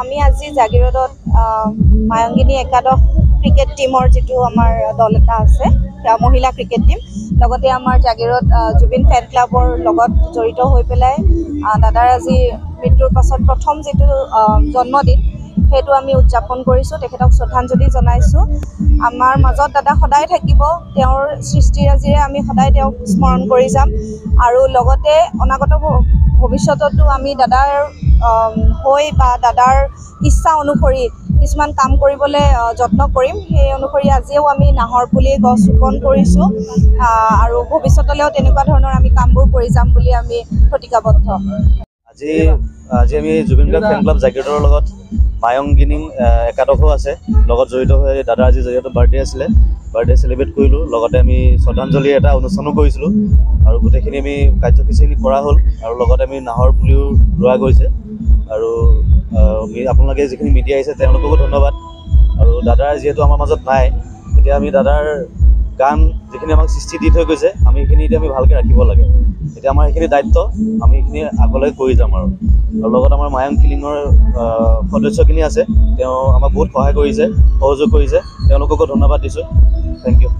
আমি আজি জাগিৰোডত মায়ংগিনী একাদশ ক্ৰিকেট টিমৰ যিটো আমাৰ দল এটা আছে মহিলা ক্ৰিকেট টিম লগতে আমাৰ জাগিৰোড জুবিন ফেন ক্লাবৰ লগত জড়িত হৈ পেলাই দাদাৰ আজি মৃত্যুৰ পাছত প্ৰথম যিটো জন্মদিন সেইটো আমি উদযাপন কৰিছোঁ, তেখেতক শ্ৰদ্ধাঞ্জলি জনাইছোঁ। আমাৰ মাজত দাদা সদায় থাকিব, তেওঁৰ সৃষ্টিৰাজিৰে আমি সদায় তেওঁক স্মৰণ কৰি যাম আৰু লগতে অনাগত ভৱিষ্যততো আমি দাদাৰ হৈ বা দাদাৰ ইচ্ছা অনুসৰি কিছুমান কাম কৰিবলৈ যত্ন কৰিম। সেই অনুসৰি আজিও আমি নাহৰ পুলি গছ ৰোপণ কৰিছোঁ আৰু ভৱিষ্যতলৈও তেনেকুৱা ধৰণৰ আমি কামবোৰ কৰি যাম বুলি আমি প্ৰতিজ্ঞাবদ্ধ। আজি আমি জুবিন গাৰ্গ ফেন ক্লাব জাগিৰোডৰ লগত মায়ংগিনী একাদশো আছে লগত জড়িত হৈ দাদাৰ আজি যিহেতু বাৰ্থডে আছিলে, বাৰ্থডে চেলিব্ৰেট কৰিলোঁ। লগতে আমি শ্ৰদ্ধাঞ্জলি এটা অনুষ্ঠানো কৰিছিলোঁ আৰু গোটেইখিনি আমি কাৰ্যসূচীখিনি কৰা হ'ল আৰু লগতে আমি নাহৰ পুলিও ৰোৱা গৈছে আৰু আপোনালোকে যিখিনি মিডিয়া আহিছে তেওঁলোককো ধন্যবাদ। আৰু দাদাৰ যিহেতু আমাৰ মাজত নাই, এতিয়া আমি দাদাৰ গান যিখিনি আমাক সৃষ্টি দি থৈ গৈছে আমি সেইখিনি এতিয়া আমি ভালকৈ ৰাখিব লাগে। এতিয়া আমাৰ সেইখিনি দায়িত্ব আমি সেইখিনি আগলৈ কৰি যাম আৰু লগত আমাৰ মায়ং কিলিঙৰ সদস্যখিনি আছে, তেওঁ আমাক বহুত সহায় কৰিছে, সহযোগ কৰিছে, তেওঁলোককো ধন্যবাদ দিছোঁ। Thank U.